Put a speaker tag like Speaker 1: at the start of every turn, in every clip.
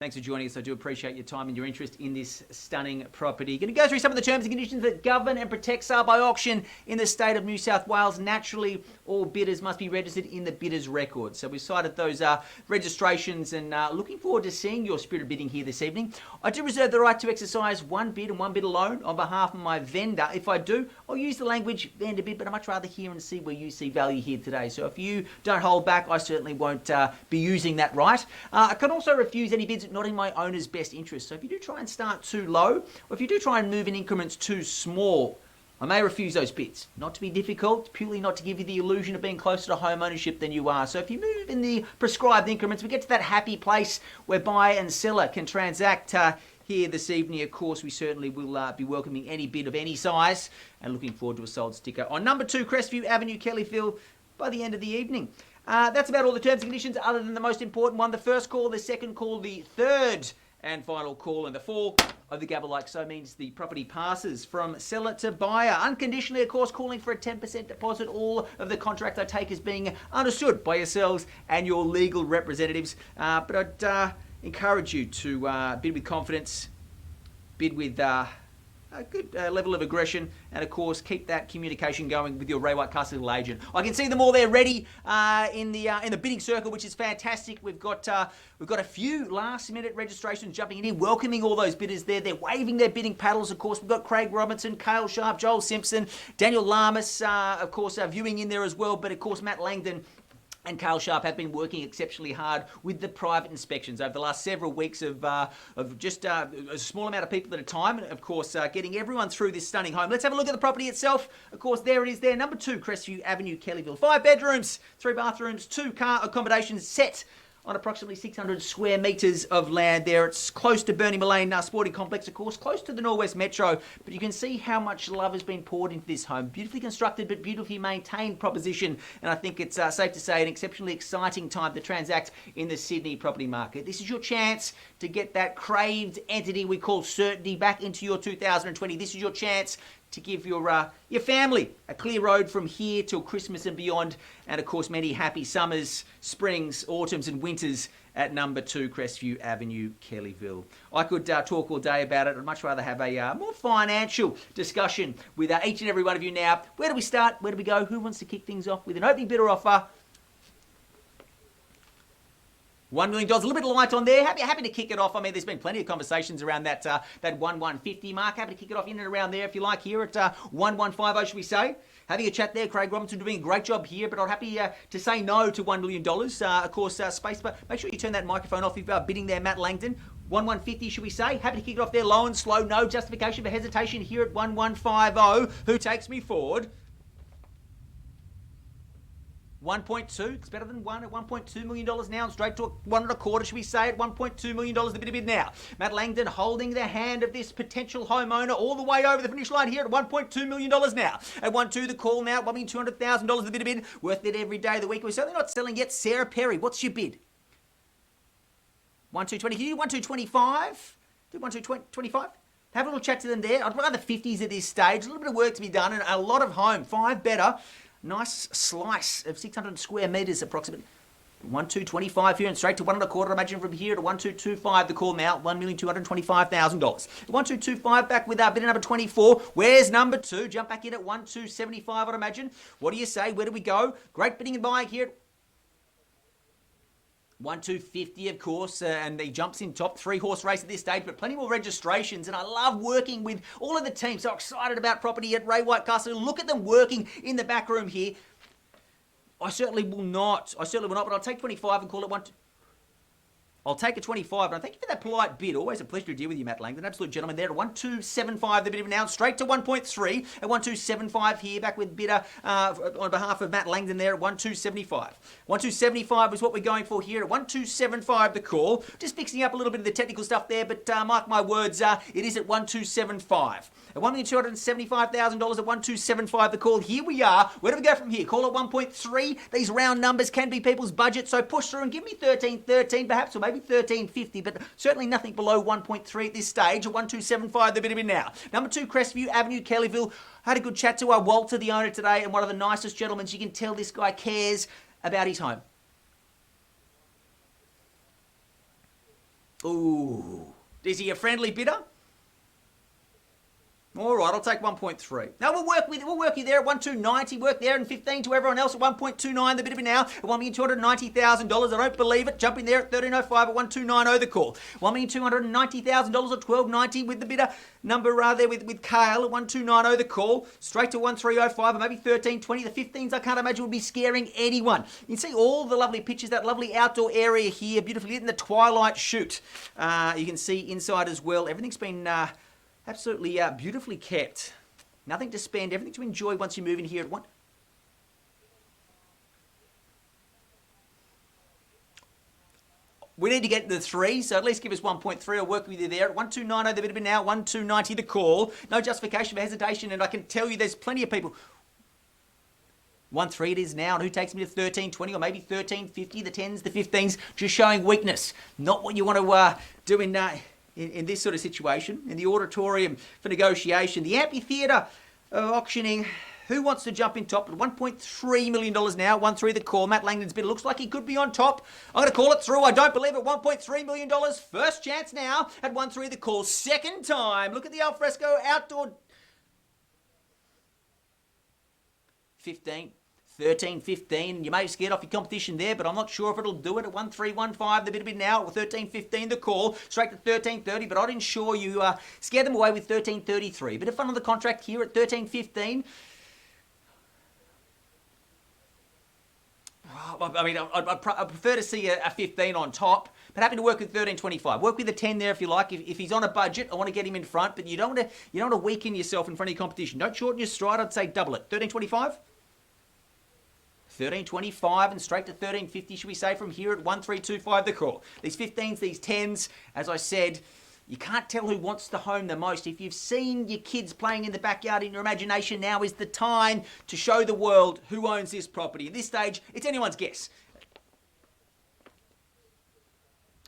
Speaker 1: Thanks for joining us. I do appreciate your time and your interest in this stunning property. Going to go through some of the terms and conditions that govern and protect sale by auction in the state of New South Wales. Naturally, all bidders must be registered in the bidders' record. So we've cited those registrations and looking forward to seeing your spirit bidding here this evening. I do reserve the right to exercise one bid and one bid alone on behalf of my vendor. If I do, I'll use the language vendor bid, but I'd much rather hear and see where you see value here today. So if you don't hold back, I certainly won't be using that right. I can also refuse any bids not in my owner's best interest. So if you do try and start too low, or if you do try and move in increments too small, I may refuse those bids. Not to be difficult, purely not to give you the illusion of being closer to home ownership than you are. So if you move in the prescribed increments, we get to that happy place where buyer and seller can transact here this evening. Of course, we certainly will be welcoming any bid of any size and looking forward to a sold sticker on number 2 Crestview Avenue, Kellyville by the end of the evening. That's about all the terms and conditions other than the most important one. The first call, the second call, the third and final call, and the 4 of the gavel like so means the property passes from seller to buyer. Unconditionally, of course, calling for a 10% deposit. All of the contract I take is being understood by yourselves and your legal representatives. But I'd encourage you to bid with confidence, bid with a good level of aggression, and of course keep that communication going with your Ray White Custodial agent. I can see them all there ready in the bidding circle, which is fantastic. We've got a few last minute registrations jumping in here, welcoming all those bidders there. They're waving their bidding paddles. Of course, we've got Craig Robinson, Cale Sharp, Joel Simpson, Daniel Lamas, of course, viewing in there as well. But of course, Matt Langdon and Cale Sharp have been working exceptionally hard with the private inspections over the last several weeks of just a small amount of people at a time, and of course getting everyone through this stunning home. Let's have a look at the property itself. Of course, there it is there, number 2 Crestview Avenue, Kellyville. 5 bedrooms, 3 bathrooms, 2 car accommodations set on approximately 600 square metres of land there. It's close to Bernie Mullane Sporting Complex, of course, close to the Norwest Metro, but you can see how much love has been poured into this home. Beautifully constructed but beautifully maintained proposition, and I think it's safe to say an exceptionally exciting time to transact in the Sydney property market. This is your chance to get that craved entity we call certainty back into your 2020. This is your chance to give your family a clear road from here till Christmas and beyond, and of course many happy summers, springs, autumns and winters at number 2 Crestview Avenue, Kellyville. I could talk all day about it. I'd much rather have a more financial discussion with each and every one of you now. Where do we start? Where do we go? Who wants to kick things off with an opening bidder offer? $1 million, a little bit light on there. Happy to kick it off. I mean, there's been plenty of conversations around that 1,150 mark. Happy to kick it off in and around there if you like here at 1,150, should we say? Having a chat there, Craig Robinson doing a great job here, but I'm happy to say no to $1 million. Of course, space, but make sure you turn that microphone off if you're bidding there, Matt Langdon. 1,150, should we say? Happy to kick it off there, low and slow. No justification for hesitation here at 1,150. Who takes me forward? 1.2, it's better than 1 at $1.2 million now, and straight to 1.25, should we say, at $1.2 million, the bid now. Matt Langdon holding the hand of this potential homeowner all the way over the finish line here at $1.2 million now. At 1.2, the call now, $1,200,000, the bid, worth it every day of the week. We're certainly not selling yet. Sarah Perry, what's your bid? 1.220, can you do 1.225? Do 1.225? Have a little chat to them there. I'd rather 50s at this stage, a little bit of work to be done, and a lot of home, 5 better. Nice slice of 600 square metres approximately. 1.225 here and straight to 1.25. I imagine from here to 1.225 the call now. $1,225,000. 1.225 back with our bidder number 24. Where's number 2? Jump back in at 1.275 I'd imagine. What do you say? Where do we go? Great bidding and buying here. 1.250 of course, and he jumps in top 3-horse race at this stage, but plenty more registrations, and I love working with all of the teams. So excited about property at Ray White Custodial. Look at them working in the back room here. I certainly will not, but I'll take 25 and call it 1. I'll take a 25, and thank you for that polite bid. Always a pleasure to deal with you, Matt Langdon. Absolute gentleman there at 1.275, the bid now, straight to 1.3 at 1.275 here, back with bidder on behalf of Matt Langdon there at 1.275. 1.275 is what we're going for here at 1.275 the call. Just fixing up a little bit of the technical stuff there, but mark my words, it is at 1.275. At $1,275,000 at 1.275 the call. Here we are. Where do we go from here? Call it 1.3. These round numbers can be people's budget, so push through and give me 13 perhaps, or maybe 1350, but certainly nothing below 1.3 at this stage. At 1.275 the bid in now. Number 2 Crestview Avenue, Kellyville. I had a good chat to Walter, the owner, today, and one of the nicest gentlemen. You can tell this guy cares about his home. Ooh. Is he a friendly bidder? All right, I'll take 1.3. Now we'll work you there at 1,290. Work there and 15 to everyone else at 1.29. The bit of it now at $1,290,000. I don't believe it. Jump in there at 1305 at 1,290 the call. $1,290,000 at 1290 with the bidder number there with Kale at 1,290 the call. Straight to 1,305 or maybe 1,320. The 15s I can't imagine would be scaring anyone. You can see all the lovely pictures, that lovely outdoor area here, beautifully lit in the twilight shoot. You can see inside as well. Everything's been absolutely beautifully kept. Nothing to spend, everything to enjoy once you move in here at one. We need to get to the 3, so at least give us 1.3. I'll work with you there at 1,290 the bit of it now, 1,290 the call. No justification for hesitation, and I can tell you there's plenty of people. 1.3 it is now, and who takes me to 13.20 or maybe 13.50, the 10s, the 15s, just showing weakness. Not what you want to do in this sort of situation, in the auditorium for negotiation. The amphitheatre auctioning, who wants to jump in top at $1.3 million now, 1.3 the call. Matt Langdon's bid looks like he could be on top. I'm going to call it through. I don't believe it. $1.3 million. First chance now at 1.3 the call. Second time. Look at the alfresco outdoor. 15. 13, 15, you may have scared off your competition there, but I'm not sure if it'll do it at 1.315, the bit of it now, or 13.15 the call, straight to 13.30, but I'd ensure you scare them away with 13.33. Bit of fun on the contract here at 13.15. I mean, I prefer to see a 15 on top, but happy to work with 13.25. Work with a 10 there if you like. If he's on a budget, I want to get him in front, but you don't want to weaken yourself in front of your competition. Don't shorten your stride. I'd say double it. 13.25. 13.25 and straight to 13.50, should we say, from here at 1.325 the call. These 15s, these 10s, as I said, you can't tell who wants the home the most. If you've seen your kids playing in the backyard in your imagination, now is the time to show the world who owns this property. At this stage, it's anyone's guess.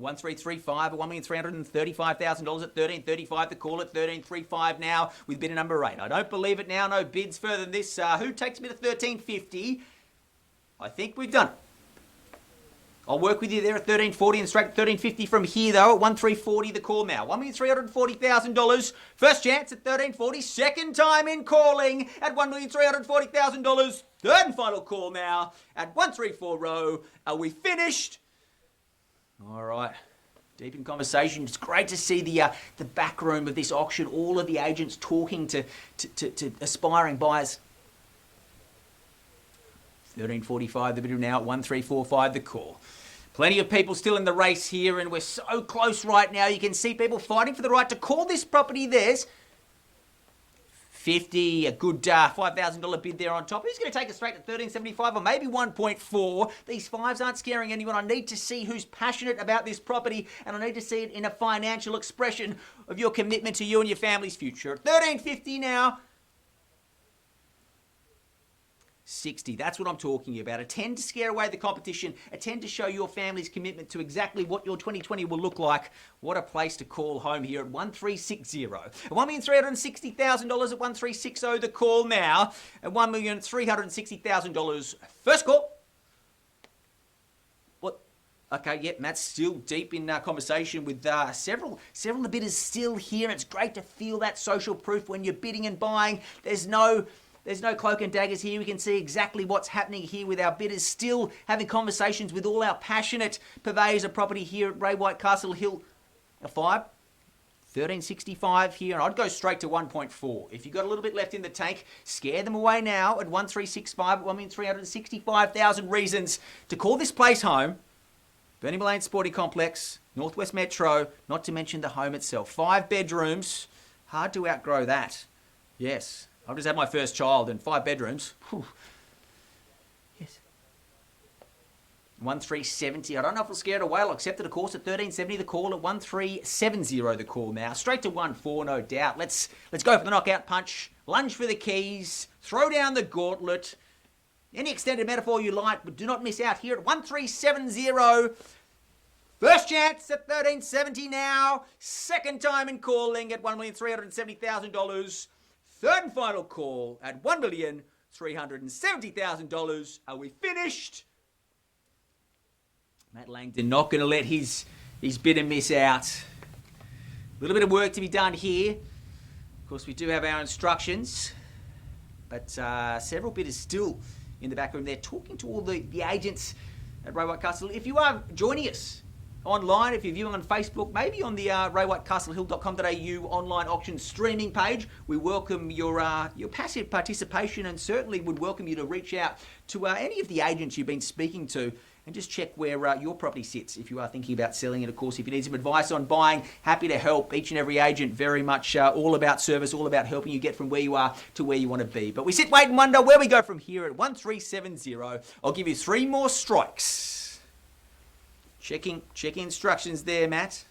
Speaker 1: 1.335 at $1,335,000 at 13.35 the call at 13.35 now with bidder number 8. I don't believe it now. No bids further than this. Who takes me to 13.50? I think we've done it. I'll work with you there at 13.40 and straight to 13.50 from here, though, at 1.340 the call now. $1,340,000. First chance at 13.40. Second time in calling at $1,340,000. Third and final call now at 1.340. Are we finished? All right. Deep in conversation. It's great to see the back room of this auction. All of the agents talking to aspiring buyers. 13.45 the bidder now at 1.345 the call. Plenty of people still in the race here, and we're so close right now. You can see people fighting for the right to call this property theirs. 50, a good $5,000 bid there on top. Who's going to take it straight to 13.75 or maybe 1.4? These fives aren't scaring anyone. I need to see who's passionate about this property, and I need to see it in a financial expression of your commitment to you and your family's future. At 13.50 now. 60. That's what I'm talking about. A 10 to scare away the competition. A 10 to show your family's commitment to exactly what your 2020 will look like. What a place to call home here at 1.360. At $1,360,000 at 1.360 the call now. At $1,360,000 first call. What? Okay, yep, Matt's still deep in conversation with several of the bidders still here. It's great to feel that social proof when you're bidding and buying. There's no cloak and daggers here. We can see exactly what's happening here with our bidders still having conversations with all our passionate purveyors of property here at Ray White Castle Hill. A 5, 13.65 here, and I'd go straight to 1.4. If you've got a little bit left in the tank, scare them away now at 1.365 at 1,365,000 reasons to call this place home. Bernie Mullane Sporting Complex, Northwest Metro, not to mention the home itself. 5 bedrooms, hard to outgrow that. Yes. I've just had my first child and 5 bedrooms. Whew. Yes. 1.370. I don't know if it'll scare it away. I'll accept it, of course, at 13.70 the call at 1.370 the call now. Straight to 1.4, no doubt. Let's go for the knockout punch. Lunge for the keys. Throw down the gauntlet. Any extended metaphor you like, but do not miss out here at 1.370. First chance at 13.70 now. Second time in calling at $1,370,000. Third and final call at $1,370,000. Are we finished? Matt Langdon not going to let his He's bid and miss out. A little bit of work to be done here. Of course, we do have our instructions, but several bidders still in the back room. They're talking to all the agents at Ray White Castle. If you are joining us online, if you're viewing on Facebook, maybe on the raywhitecastlehill.com.au online auction streaming page, we welcome your passive participation, and certainly would welcome you to reach out to any of the agents you've been speaking to and just check where your property sits if you are thinking about selling it. Of course, if you need some advice on buying, happy to help. Each and every agent, very much all about service, all about helping you get from where you are to where you want to be. But we sit, wait and wonder where we go from here at 1370. I'll give you 3 more strikes. Checking instructions there, Matt.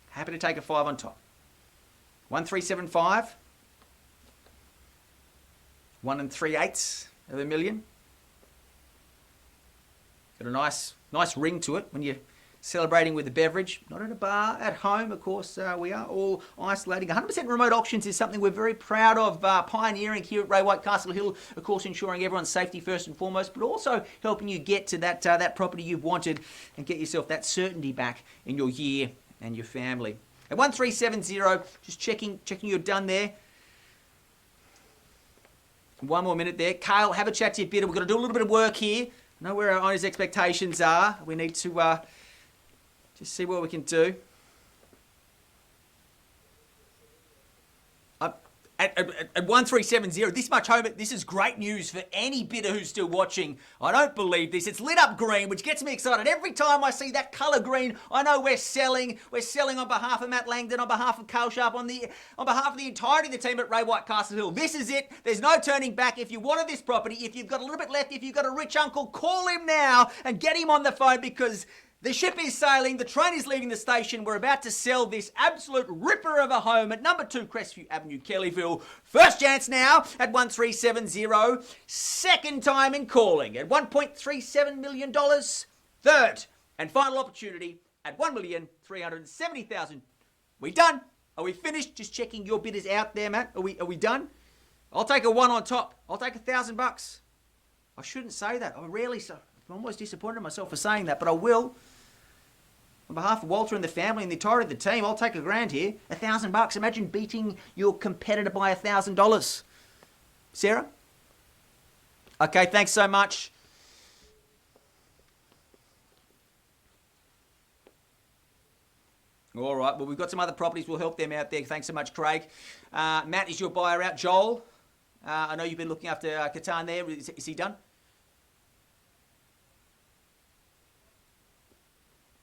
Speaker 1: Happy to take a 5 on top. 1375. 1 3/8 of a million. Got a nice ring to it when you're celebrating with a beverage. Not at a bar, at home, of course. We are all isolating. 100% remote auctions is something we're very proud of pioneering here at Ray White Castle Hill. Of course, ensuring everyone's safety first and foremost, but also helping you get to that property you've wanted and get yourself that certainty back in your year and your family. At 1370, just checking you're done there. 1 more minute there. Kale, have a chat to your bidder. We're going to do a little bit of work here. Know where our owner's expectations are. We need to just see what we can do. At 1370, this much home, this is great news for any bidder who's still watching. I don't believe this. It's lit up green, which gets me excited. Every time I see that colour green, I know we're selling. We're selling on behalf of Matt Langdon, on behalf of Carl Sharp, on behalf of the entirety of the team at Ray White Castle Hill. This is it. There's no turning back. If you wanted this property, if you've got a little bit left, if you've got a rich uncle, call him now and get him on the phone, because the ship is sailing, the train is leaving the station. We're about to sell this absolute ripper of a home at number 2 Crestview Avenue, Kellyville. First chance now at 1370. Second time in calling at $1.37 million. Third and final opportunity at $1,370,000. We done? Are we finished? Just checking your bidders out there, Matt. Are we done? I'll take a 1 on top. I'll take $1,000. I shouldn't say that. I rarely say. I'm almost disappointed in myself for saying that, but I will. On behalf of Walter and the family and the entirety of the team, I'll take $1,000 here. $1,000. Imagine beating your competitor by $1,000. Sarah? Okay, thanks so much. All right, well, we've got some other properties. We'll help them out there. Thanks so much, Craig. Matt, is your buyer out? Joel? I know you've been looking after Catan there. Is he done?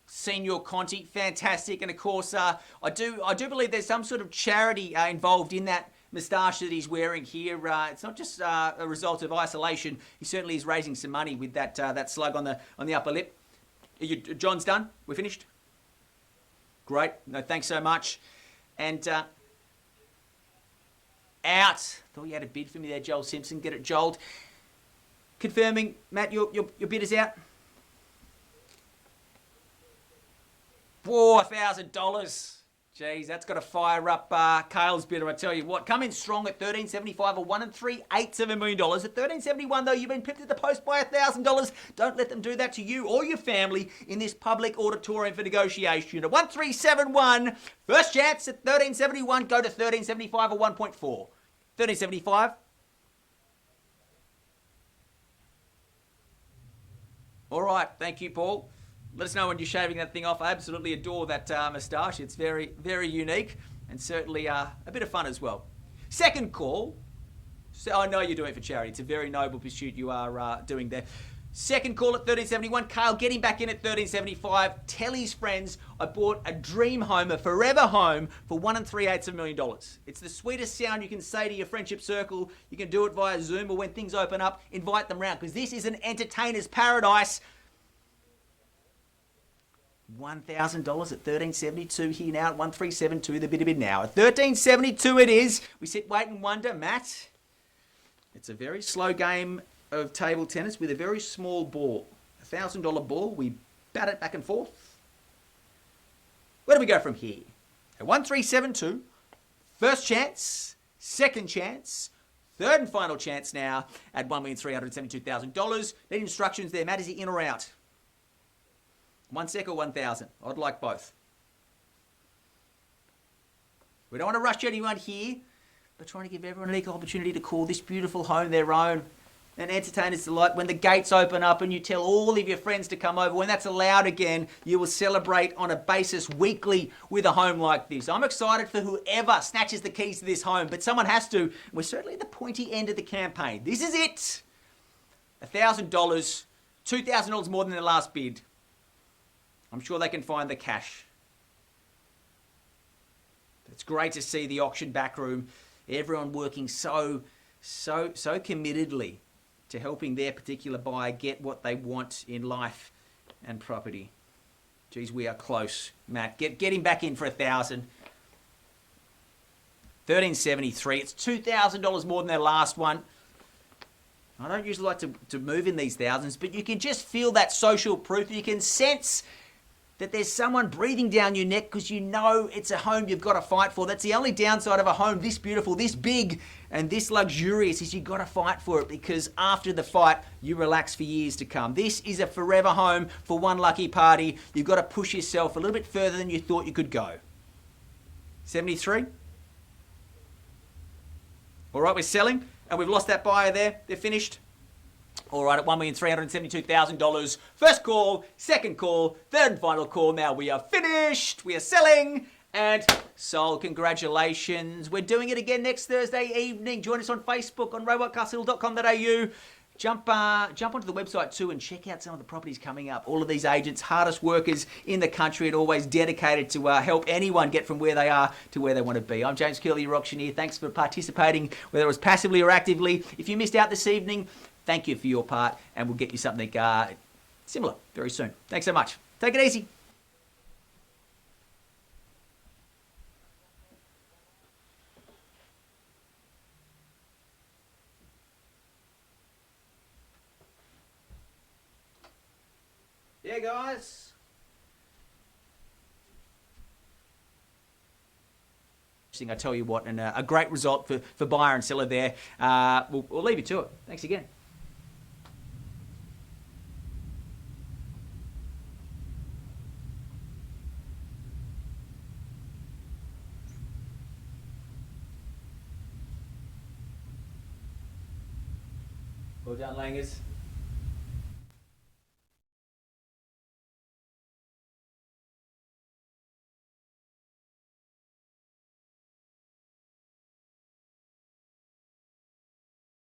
Speaker 1: Senior Conti, fantastic. And of course, I do believe there's some sort of charity involved in that moustache that he's wearing here. It's not just a result of isolation. He certainly is raising some money with that slug on the upper lip. John's done? We're finished? Great. No, thanks so much. And out. Thought you had a bid for me there, Joel Simpson. Get it, Joel. Confirming, Matt, your bid is out. $4,000. Jeez, that's got to fire up Kale's bidder, I tell you what. Come in strong at $13.75 or 1 3/8 of $1 million. At $13.71, though, you've been pipped at the post by $1,000. Don't let them do that to you or your family in this public auditorium for negotiation. At 1371, first chance at $13.71, go to $13.75 or 1.4. $13.75. All right, thank you, Paul. Let us know when you're shaving that thing off. I absolutely adore that moustache. It's very, very unique and certainly a bit of fun as well. Second call. So I know you're doing it for charity. It's a very noble pursuit you are doing there. Second call at $13.71. Kale, get him back in at $13.75. Tell his friends I bought a dream home, a forever home, for 1 3/8 of $1 million. It's the sweetest sound you can say to your friendship circle. You can do it via Zoom or when things open up, invite them round, because this is an entertainer's paradise. $1,000 at $13.72 here now at $13.72, the bid now. At $13.72 it is. We sit, wait and wonder. Matt, it's a very slow game of table tennis with a very small ball. $1,000 ball. We bat it back and forth. Where do we go from here? At 1372, first chance, second chance, third and final chance now at $1,372,000. Need instructions there. Matt, is he in or out? 1 sec or 1,000? I'd like both. We don't want to rush anyone here, but trying to give everyone an equal opportunity to call this beautiful home their own. And entertainers delight when the gates open up and you tell all of your friends to come over. When that's allowed again, you will celebrate on a basis weekly with a home like this. I'm excited for whoever snatches the keys to this home, but someone has to. We're certainly at the pointy end of the campaign. This is it. $1,000, $2,000 more than their last bid. I'm sure they can find the cash. It's great to see the auction backroom, everyone working so committedly to helping their particular buyer get what they want in life and property. Geez, we are close, Matt. Get him back in for 1,000. 1,373. It's $2,000 more than their last one. I don't usually like to move in these thousands, but you can just feel that social proof. You can sense that there's someone breathing down your neck because you know it's a home you've got to fight for. That's the only downside of a home this beautiful, this big, and this luxurious is you've got to fight for it because after the fight, you relax for years to come. This is a forever home for one lucky party. You've got to push yourself a little bit further than you thought you could go. 73? All right, we're selling, and we've lost that buyer there. They're finished. All right, at $1,372,000. First call, second call, third and final call. Now we are finished. We are selling and sold. Congratulations. We're doing it again next Thursday evening. Join us on Facebook, on robotcastlehill.com.au. Jump onto the website too and check out some of the properties coming up. All of these agents, hardest workers in the country and always dedicated to help anyone get from where they are to where they want to be. I'm James Curley, your auctioneer. Thanks for participating, whether it was passively or actively. If you missed out this evening, thank you for your part, and we'll get you something similar very soon. Thanks so much. Take it easy. Yeah, guys. I tell you what, and a great result for buyer and seller there. We'll leave you to it. Thanks again. Well done, Langers.